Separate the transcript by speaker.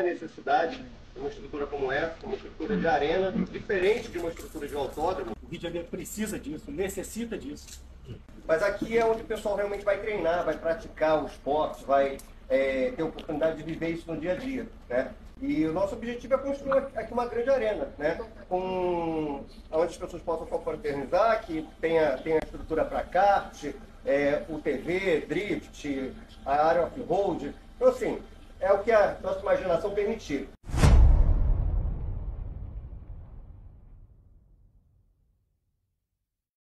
Speaker 1: a necessidade de uma estrutura como essa, uma estrutura de arena, diferente de uma estrutura de autódromo.
Speaker 2: O Rio de Janeiro precisa disso, necessita disso.
Speaker 1: Mas aqui é onde o pessoal realmente vai treinar, vai praticar o esporte, vai ter a oportunidade de viver isso no dia a dia, né? E o nosso objetivo é construir aqui uma grande arena, né? Onde as pessoas possam confraternizar, que tenha estrutura para kart, UTV, drift, a área off-road. Então, assim, é o que a nossa imaginação permitir.